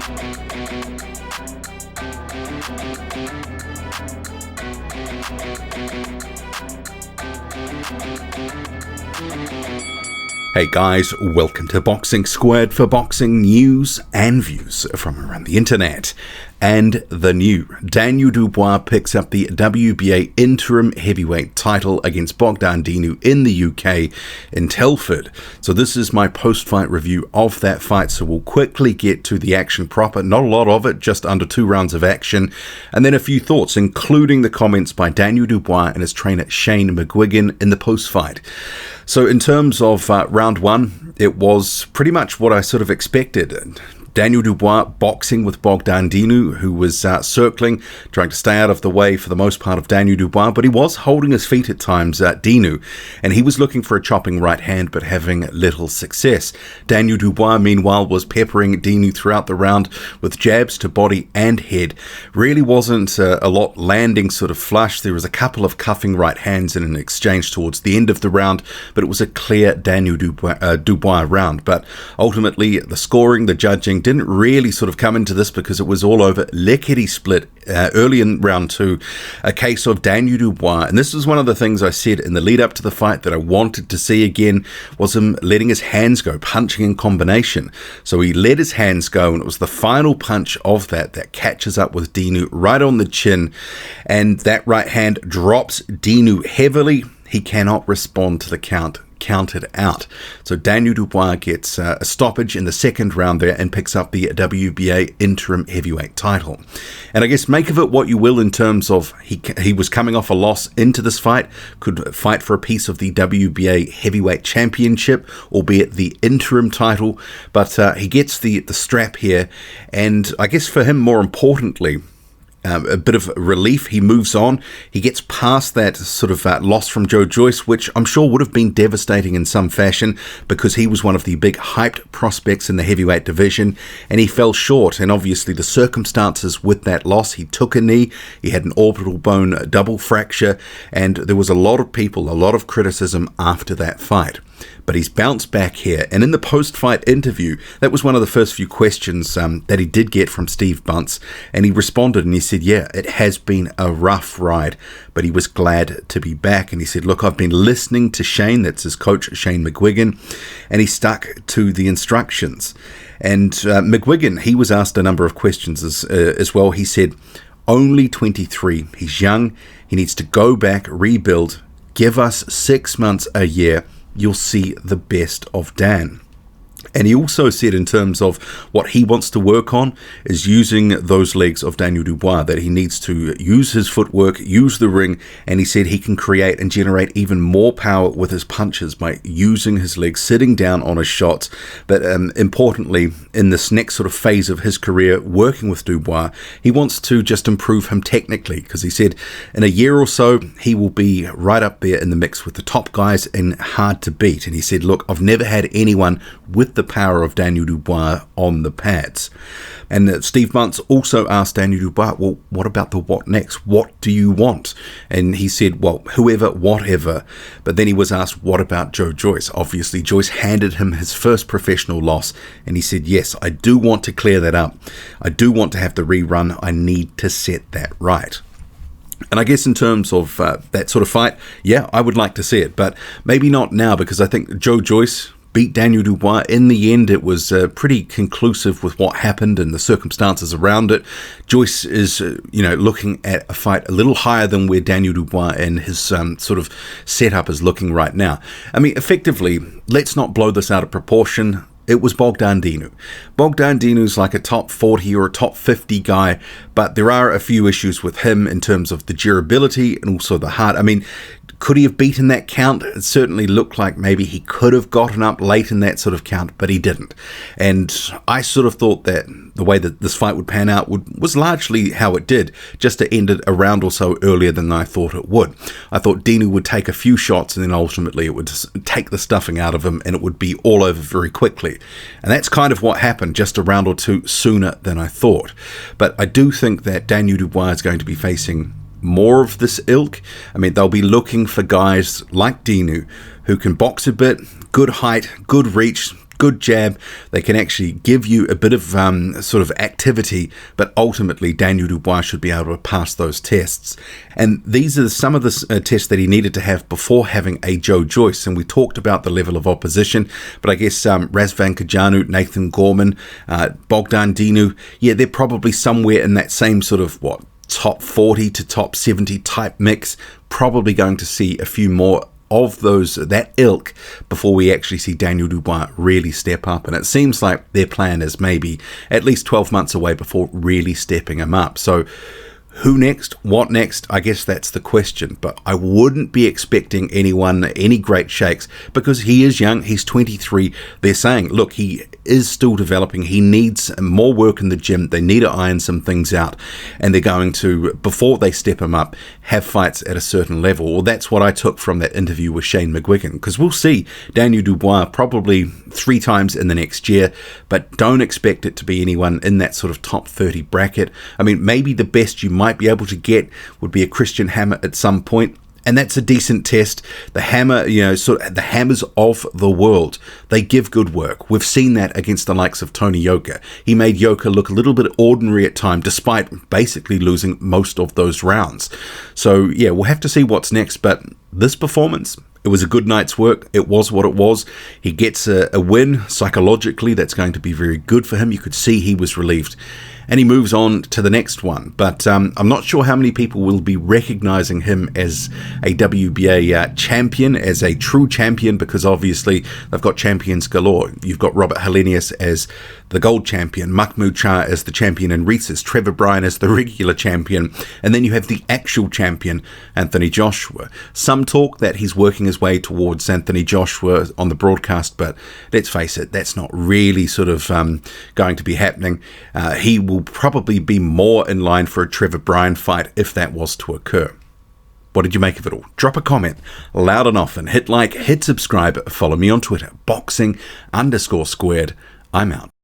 Hey guys, welcome to Boxing Squared for boxing news and views from around the internet. And the new Daniel Dubois picks up the WBA Interim Heavyweight title against Bogdan Dinu in the UK in Telford. So this is my post-fight review of that fight, so we'll quickly get to the action proper. Not a lot of it, just under 2 rounds of action. And then a few thoughts, including the comments by Daniel Dubois and his trainer Shane McGuigan in the post-fight. So in terms of round 1, it was pretty much what I sort of expected. Daniel Dubois boxing with Bogdan Dinu, who was circling, trying to stay out of the way for the most part of Daniel Dubois, but he was holding his feet at times at Dinu, and he was looking for a chopping right hand, but having little success. Daniel Dubois, meanwhile, was peppering Dinu throughout the round with jabs to body and head. Really wasn't a lot landing sort of flush. There was a couple of cuffing right hands in an exchange towards the end of the round, but it was a clear Daniel Dubois round. But ultimately, the scoring, the judging, didn't really sort of come into this because it was all over lickety split early in round 2, a case of Daniel Dubois. And this is one of the things I said in the lead up to the fight that I wanted to see again, was him letting his hands go, punching in combination. So he let his hands go, and it was the final punch of that catches up with Dinu right on the chin, and that right hand drops Dinu heavily. He cannot respond to the counted out. So Daniel Dubois gets a stoppage in the second round there and picks up the WBA Interim Heavyweight title. And I guess make of it what you will in terms of he was coming off a loss into this fight, could fight for a piece of the WBA Heavyweight Championship, albeit the interim title, but he gets the strap here, and I guess for him, more importantly, a bit of relief. He moves on. He gets past that sort of loss from Joe Joyce, which I'm sure would have been devastating in some fashion because he was one of the big hyped prospects in the heavyweight division, and he fell short. And obviously the circumstances with that loss, he took a knee, he had an orbital bone double fracture, and there was a lot of people, a lot of criticism after that fight. But he's bounced back here, and in the post-fight interview, that was one of the first few questions that he did get from Steve Bunce, and he responded and he said, yeah, it has been a rough ride, but he was glad to be back. And he said, look, I've been listening to Shane, that's his coach, Shane McGuigan, and he stuck to the instructions. And McGuigan, he was asked a number of questions as well. He said, only 23, he's young, he needs to go back, rebuild, give us 6 months, a year, you'll see the best of Dan. And he also said in terms of what he wants to work on is using those legs of Daniel Dubois, that he needs to use his footwork, use the ring, and he said he can create and generate even more power with his punches by using his legs, sitting down on his shots. But importantly, in this next sort of phase of his career working with Dubois, he wants to just improve him technically, because he said in a year or so, he will be right up there in the mix with the top guys and hard to beat. And he said, look, I've never had anyone with the power of Daniel Dubois on the pads. And Steve Bunce also asked Daniel Dubois, well, what about the what next? What do you want? And he said, well, whoever, whatever. But then he was asked, what about Joe Joyce? Obviously, Joyce handed him his first professional loss, and he said, yes, I do want to clear that up. I do want to have the rerun. I need to set that right. And I guess in terms of that sort of fight, yeah, I would like to see it, but maybe not now, because I think Joe Joyce beat Daniel Dubois. In the end, it was pretty conclusive with what happened and the circumstances around it. Joyce is, looking at a fight a little higher than where Daniel Dubois and his sort of setup is looking right now. I mean, effectively, let's not blow this out of proportion. It was Bogdan Dinu. Bogdan Dinu's like a top 40 or a top 50 guy, but there are a few issues with him in terms of the durability and also the heart. I mean, could he have beaten that count? It certainly looked like maybe he could have gotten up late in that sort of count, but he didn't. And I sort of thought that the way that this fight would pan out was largely how it did, just to end it a round or so earlier than I thought it would. I thought Dinu would take a few shots and then ultimately it would just take the stuffing out of him and it would be all over very quickly. And that's kind of what happened, just a round or two sooner than I thought. But I do think that Daniel Dubois is going to be facing more of this ilk. I mean, they'll be looking for guys like Dinu who can box a bit, good height, good reach, good jab. They can actually give you a bit of sort of activity, but ultimately Daniel Dubois should be able to pass those tests. And these are some of the tests that he needed to have before having a Joe Joyce. And we talked about the level of opposition, but I guess Razvan Kajanu, Nathan Gorman, Bogdan Dinu, yeah, they're probably somewhere in that same sort of, top 40 to top 70 type mix. Probably going to see a few more of that ilk before we actually see Daniel Dubois really step up. And it seems like their plan is maybe at least 12 months away before really stepping him up. So who next? What next? I guess that's the question. But I wouldn't be expecting any great shakes, because he is young. He's 23. They're saying, look, he is still developing. He needs more work in the gym. They need to iron some things out. And they're going to, before they step him up, have fights at a certain level. Well, that's what I took from that interview with Shane McGuigan, because we'll see Daniel Dubois probably 3 times in the next year, but don't expect it to be anyone in that sort of top 30 bracket. I mean, maybe the best you might be able to get would be a Christian Hammer at some point, and that's a decent test. The Hammer, the Hammers of the world, they give good work. We've seen that against the likes of Tony Yoka. He made Yoka look a little bit ordinary at times, despite basically losing most of those rounds. So yeah, we'll have to see what's next, but this performance, it was a good night's work. It was what it was. He gets a win psychologically. That's going to be very good for him. You could see he was relieved. And he moves on to the next one. But I'm not sure how many people will be recognizing him as a WBA champion, as a true champion, because obviously they've got champions galore. You've got Robert Helenius as the gold champion, Mahmoud Shah as the champion in Reese's, Trevor Bryan as the regular champion, and then you have the actual champion, Anthony Joshua. Some talk that he's working his way towards Anthony Joshua on the broadcast, but let's face it, that's not really sort of going to be happening. He will probably be more in line for a Trevor Bryan fight if that was to occur. What did you make of it all? Drop a comment loud and often. Hit like, hit subscribe, follow me on Twitter, boxing_squared. I'm out.